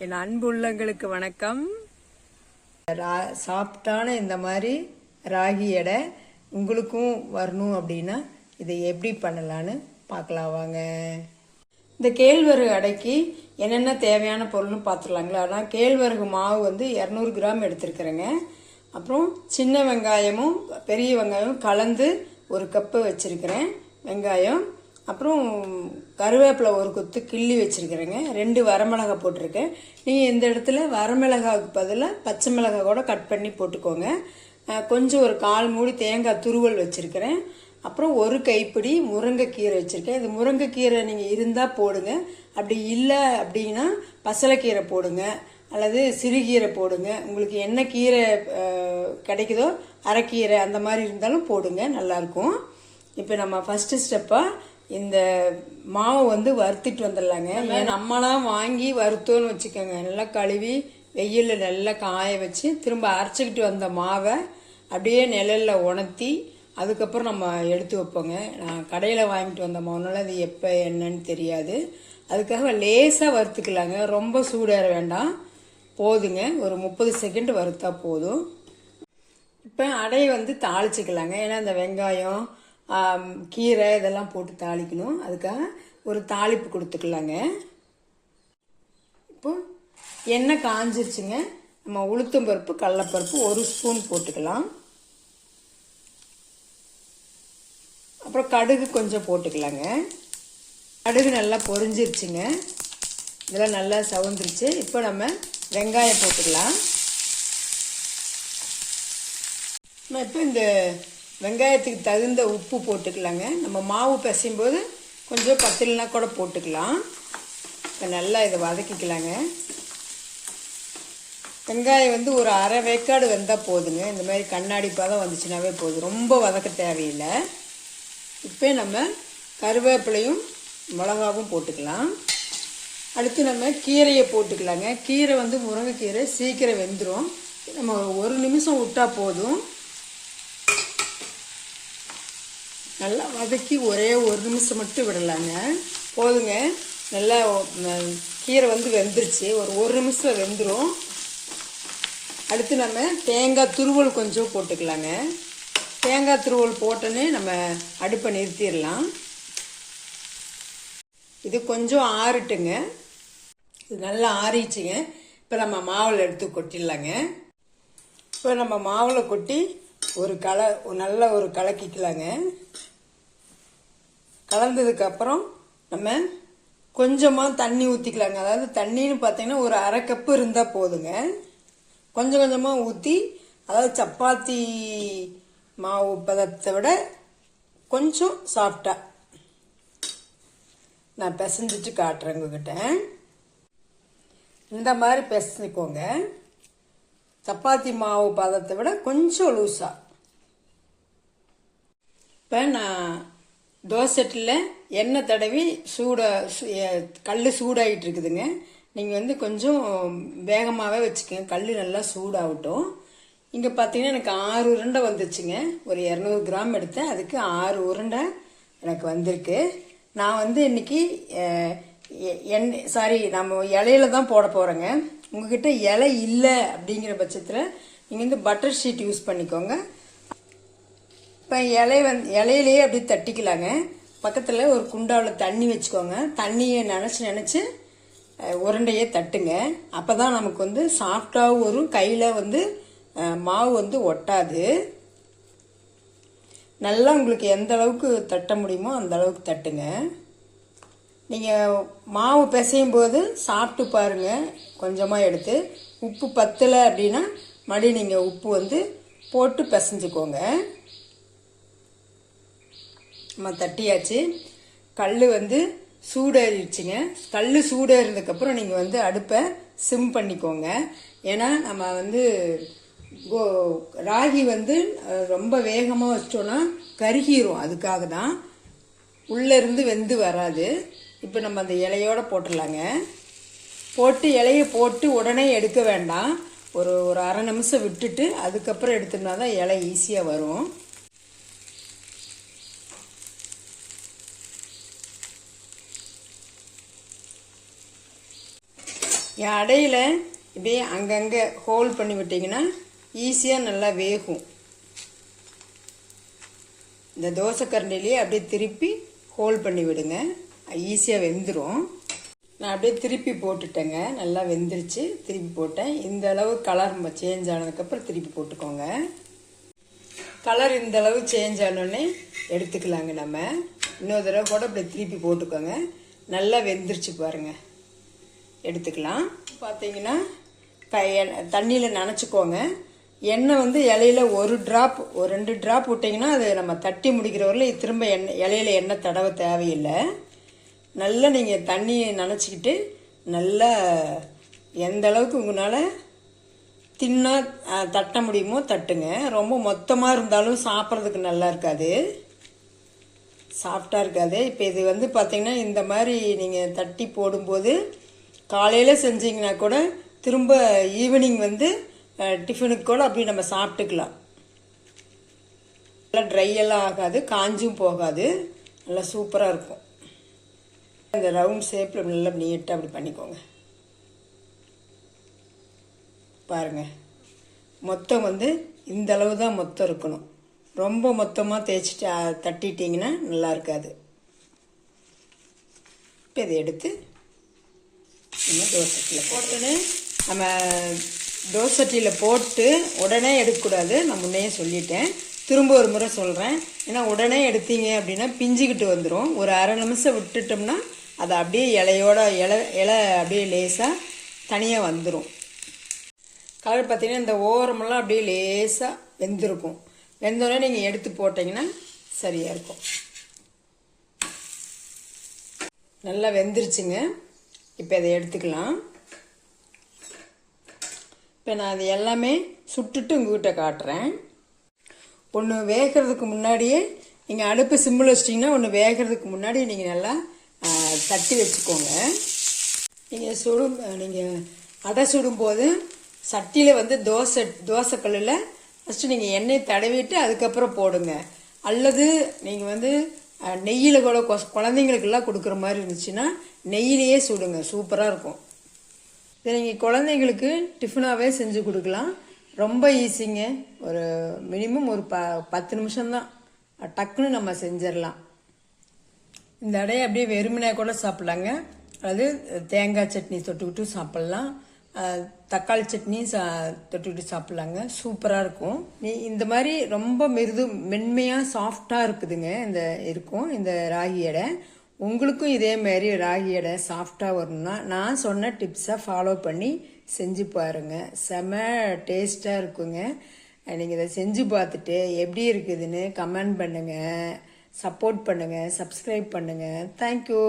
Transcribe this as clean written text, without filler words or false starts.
என் அன்பு உள்ளங்களுக்கு வணக்கம். சாப்பிட்டான இந்த மாதிரி ராகி எடை உங்களுக்கும் வரணும் அப்படின்னா இதை எப்படி பண்ணலான்னு பார்க்கலாம் வாங்க. இந்த கேழ்வரகு அடைக்கு என்னென்ன தேவையான பொருள்னு பார்த்துடலாங்களா. ஆனால் கேழ்வரகு மாவு வந்து 200 கிராம் எடுத்துருக்குறேங்க. அப்புறம் சின்ன வெங்காயமும் பெரிய வெங்காயமும் கலந்து 1 கப்பு வச்சுருக்கிறேன் வெங்காயம். அப்புறம் கருவேப்பிலை 1 கொத்து கிள்ளி வச்சுருக்கிறேங்க. 2 வரமிளகாய் போட்டிருக்கேன். நீங்கள் இந்த இடத்துல வரமிளகாவுக்கு பதிலாக பச்சை மிளகாய் கூட கட் பண்ணி போட்டுக்கோங்க. கொஞ்சம் ஒரு 1/4 மூடி தேங்காய் துருவல் வச்சுருக்கிறேன். அப்புறம் 1 கைப்பிடி முருங்கைக்கீரை வச்சுருக்கேன். இது முருங்கைக்கீரை நீங்கள் இருந்தால் போடுங்க, அப்படி இல்லை அப்படின்னா பசலைக்கீரை போடுங்க அல்லது சிறுகீரை போடுங்க. உங்களுக்கு என்ன கீரை கிடைக்குதோ அரைக்கீரை அந்த மாதிரி இருந்தாலும் போடுங்க, நல்லாயிருக்கும். இப்போ நம்ம ஃபஸ்ட்டு ஸ்டெப்பாக இந்த மாவை வந்து வறுத்துட்டு வந்துடலாங்க. நம்மளாம் வாங்கி வறுத்தோன்னு வச்சுக்கோங்க, நல்லா கழுவி வெயிலில் நல்லா காய வச்சு திரும்ப அரைச்சிக்கிட்டு வந்த மாவை அப்படியே நிழலில் உணர்த்தி அதுக்கப்புறம் நம்ம எடுத்து வைப்போங்க. நான் கடையில் வாங்கிட்டு வந்த மாவுனால அது எப்போ என்னன்னு தெரியாது. அதுக்காக லேசாக வறுத்துக்கலாங்க, ரொம்ப சூடேற வேண்டாம், போதுங்க. ஒரு 30 செகண்ட் வறுத்தா போதும். இப்போ அடையை வந்து தாளிச்சுக்கலாங்க. ஏன்னா இந்த வெங்காயம் கீரை இதெல்லாம் போட்டு தாளிக்கணும், அதுக்காக ஒரு தாளிப்பு கொடுத்துக்கலாங்க. இப்போ எண்ணெய் காஞ்சிருச்சுங்க. நம்ம உளுத்தம்பருப்பு கடலைப்பருப்பு 1 ஸ்பூன் போட்டுக்கலாம். அப்புறம் கடுகு கொஞ்சம் போட்டுக்கலாங்க. கடுகு நல்லா பொரிஞ்சிருச்சுங்க, இதெல்லாம் நல்லா சவந்துருச்சு. இப்போ நம்ம வெங்காயம் போட்டுக்கலாம். நம்ம இப்போ இந்த வெங்காயத்துக்கு தகுந்த உப்பு போட்டுக்கலாங்க. நம்ம மாவு பிசையும் போது கொஞ்சம் பத்தலைனா கூட போட்டுக்கலாம். இப்போ நல்லா இதை வதக்கிக்கலாங்க. வெங்காயம் வந்து ஒரு அரை வேக்காடு வெந்தால் போதுங்க. இந்த மாதிரி கண்ணாடி பதம் வந்துச்சுனாவே போதும், ரொம்ப வதக்க தேவையில்லை. இப்போ நம்ம கருவேப்பிலையும் மிளகாவும் போட்டுக்கலாம். அடுத்து நம்ம கீரையை போட்டுக்கலாங்க. கீரை வந்து முருங்கைக்கீரை சீக்கிரம் வெந்துடும், நம்ம 1 நிமிஷம் விட்டால் போதும். நல்லா வதக்கி ஒரே 1 நிமிஷம் மட்டும் விடலாங்க, போதுங்க. நல்லா கீரை வந்து வெந்துருச்சு, ஒரு 1 நிமிஷம் வெந்துடும். அடுத்து நம்ம தேங்காய் துருவல் கொஞ்சம் போட்டுக்கலாங்க. தேங்காய் துருவல் போட்டோன்னே நம்ம அடுப்பை நிறுத்திடலாம். இது கொஞ்சம் ஆறிட்டுங்க, இது நல்லா ஆறிச்சுங்க. இப்போ நம்ம மாவில் எடுத்து கொட்டிடலாங்க. இப்போ நம்ம மாவில் கொட்டி நல்ல ஒரு கலக்கிக்கலாங்க. கலந்ததுக்கப்புறம் நம்ம கொஞ்சமாக தண்ணி ஊற்றிக்கலாங்க. அதாவது தண்ணின்னு பார்த்தீங்கன்னா ஒரு அரை கப்பு இருந்தால் போதுங்க. கொஞ்சம் கொஞ்சமாக ஊற்றி, அதாவது சப்பாத்தி மாவு பதத்தை விட கொஞ்சம் சாஃப்டா நான் பிசைஞ்சிட்டு காட்டுறேன் உங்ககிட்ட. இந்த மாதிரி பிசைக்கோங்க, சப்பாத்தி மாவு பதத்தை விட கொஞ்சம் லூஸாக. இப்போ நான் தோசைட்டில் எண்ணெய் தடவி கல் சூடாகிட்டு இருக்குதுங்க. நீங்கள் வந்து கொஞ்சம் வேகமாகவே வச்சுக்கோங்க, கல் நல்லா சூடாகட்டும். இங்கே பார்த்தீங்கன்னா எனக்கு 6 உருண்டை வந்துச்சுங்க. ஒரு 200 கிராம் எடுத்தேன், அதுக்கு 6 உருண்டை எனக்கு வந்திருக்கு. நான் வந்து இன்னைக்கு நம்ம இலையில தான் போட போகிறேங்க. உங்ககிட்ட இலை இல்லை அப்படிங்கிற பட்சத்தில் நீங்கள் வந்து பட்டர் ஷீட் யூஸ் பண்ணிக்கோங்க. இப்போ இலையிலேயே அப்படி தட்டிக்கலாங்க. பக்கத்தில் ஒரு குண்டாவில் தண்ணி வச்சுக்கோங்க. தண்ணியை நினச்சி உருண்டையே தட்டுங்க. அப்போ தான் நமக்கு வந்து சாஃப்டாகவும் வரும், கையில் வந்து மாவு வந்து ஒட்டாது. நல்லா உங்களுக்கு எந்த அளவுக்கு தட்ட முடியுமோ அந்த அளவுக்கு தட்டுங்க. நீங்கள் மாவு பிசையும் போது சாப்பிட்டு பாருங்கள், கொஞ்சமாக எடுத்து. உப்பு பத்தலை அப்படின்னா மறுபடியும் நீங்கள் உப்பு வந்து போட்டு பிசைஞ்சுக்கோங்க. நம்ம தட்டியாச்சு. கல் வந்து சூடேறிடுச்சுங்க. கல் சூடேறினதுக்கப்புறம் நீங்கள் வந்து அடுப்பை சிம் பண்ணிக்கோங்க. ஏன்னா நம்ம வந்து ராகி வந்து ரொம்ப வேகமாக வச்சிட்டோன்னா கருகிரும், அதுக்காக தான். உள்ளேருந்து வெந்து வராது. இப்போ நம்ம அந்த இலையோடு போட்டுடலாங்க. இலையை போட்டு உடனே எடுக்க வேண்டாம், ஒரு அரை நிமிஷம் விட்டுட்டு அதுக்கப்புறம் எடுத்தோம்னா தான் இலை ஈஸியாக வரும். என் அடையில் இப்படியே அங்கங்கே ஹோல்ட் பண்ணி விட்டிங்கன்னா ஈஸியாக நல்லா வேகும். இந்த தோசை கரண்டிலேயே அப்படியே திருப்பி ஹோல்ட் பண்ணி விடுங்க, ஈஸியாக வெந்துடும். நான் அப்படியே திருப்பி போட்டுட்டேங்க, நல்லா வெந்துருச்சு. திருப்பி போட்டேன். இந்த அளவு கலர் சேஞ்ச் ஆனதுக்கப்புறம் திருப்பி போட்டுக்கோங்க. கலர் இந்த அளவு சேஞ்ச் ஆனோடனே எடுத்துக்கலாங்க. நம்ம இன்னொரு தடவை கூட அப்படி திருப்பி போட்டுக்கோங்க. நல்லா வெந்துருச்சு பாருங்கள், எடுத்துக்கலாம். பார்த்தீங்கன்னா தண்ணியில் நனைச்சிக்கோங்க. எண்ணெய் வந்து இலையில ஒரு 2 ட்ராப் விட்டிங்கன்னா அது நம்ம தட்டி முடிக்கிற வரல திரும்ப இலையில எண்ணெய் தடவை தேவையில்லை. நல்லா நீங்கள் தண்ணியை நனைச்சிக்கிட்டு நல்லா எந்த அளவுக்கு உங்களால் தின்னா தட்ட முடியுமோ தட்டுங்க. ரொம்ப மொத்தமாக இருந்தாலும் சாப்பிட்றதுக்கு நல்லா இருக்காது, சாஃப்டாக இருக்காது. இப்போ இது வந்து பார்த்திங்கன்னா இந்த மாதிரி நீங்கள் தட்டி போடும்போது காலையில் செஞ்சிங்கன்னா கூட திரும்ப ஈவினிங் வந்து டிஃபனுக்கு கூட அப்படி நம்ம சாப்பிட்டுக்கலாம். நல்லா ட்ரையெல்லாம் ஆகாது, காஞ்சும் போகாது, நல்லா சூப்பராக இருக்கும். இந்த ரவுண்ட் ஷேப்பில் நல்லா நீட்டாக அப்படி பண்ணிக்கோங்க. பாருங்கள், மொத்தம் வந்து இந்த அளவு தான் மொத்தம் இருக்கணும். ரொம்ப மொத்தமாக தேய்ச்சிட்டு தட்டிட்டிங்கன்னா நல்லா இருக்காது. இப்போ இதை எடுத்து நம்ம தோசைட்டியில் போட்டுன்னு நம்ம தோசைட்டியில் போட்டு உடனே எடுக்கக்கூடாது. நான் முன்னையே சொல்லிட்டேன், திரும்ப ஒரு முறை சொல்கிறேன். ஏன்னா உடனே எடுத்தீங்க அப்படின்னா பிஞ்சிக்கிட்டு வந்துடும். ஒரு அரை நிமிஷம் விட்டுட்டோம்னா அது அப்படியே இலை அப்படியே லேசாக தனியாக வந்துடும். கலர் பார்த்தீங்கன்னா இந்த ஓரமெல்லாம் அப்படியே லேசாக வெந்திருக்கும். வெந்தோடனே நீங்கள் எடுத்து போட்டிங்கன்னா சரியாக இருக்கும். நல்லா வெந்துருச்சுங்க. இப்போ இதை எடுத்துக்கலாம். இப்போ நான் அது எல்லாமே சுட்டுட்டு உங்ககிட்ட காட்டுறேன். ஒன்று வேகிறதுக்கு முன்னாடியே நீங்கள் அடுப்பு சிம்மில் வச்சிட்டிங்கன்னா ஒன்று வேகிறதுக்கு முன்னாடி நீங்கள் நல்லா தட்டி வச்சுக்கோங்க. நீங்கள் அடை சுடும்போது சட்டியில் வந்து தோசைக்கல்லில் ஃபஸ்ட்டு நீங்கள் எண்ணெய் தடவிட்டு அதுக்கப்புறம் போடுங்க. அல்லது நீங்கள் வந்து நெய்யில் கூட குழந்தைங்களுக்கெல்லாம் கொடுக்குற மாதிரி இருந்துச்சுன்னா நெய்யிலேயே சுடுங்க, சூப்பராக இருக்கும். இதை நீங்கள் குழந்தைங்களுக்கு டிஃபனாகவே செஞ்சு கொடுக்கலாம். ரொம்ப ஈஸிங்க. ஒரு மினிமம் ஒரு 10 நிமிஷம்தான், டக்குன்னு நம்ம செஞ்சிடலாம். இந்த அடையை அப்படியே வெறுமனே கூட சாப்பிட்லாங்க, அல்லது தேங்காய் சட்னி தொட்டுக்கிட்டு சாப்பிட்லாம், தக்காளி சட்னி தொட்டுக்கிட்டு சாப்பிட்லாங்க, சூப்பராக இருக்கும். இந்த மாதிரி ரொம்ப மென்மையாக சாஃப்டாக இருக்குதுங்க இருக்கும் இந்த ராகி அடை. உங்களுக்கும் இதே மாதிரி ராகி அடை சாஃப்டாக வரணும்னா நான் சொன்ன டிப்ஸை ஃபாலோ பண்ணி செஞ்சு பாருங்கள், செம டேஸ்ட்டாக இருக்குங்க. நீங்கள் இதை செஞ்சு பார்த்துட்டு எப்படி இருக்குதுன்னு கமெண்ட் பண்ணுங்கள், சப்போர்ட் பண்ணுங்கள், சப்ஸ்கிரைப் பண்ணுங்கள். தேங்க்யூ.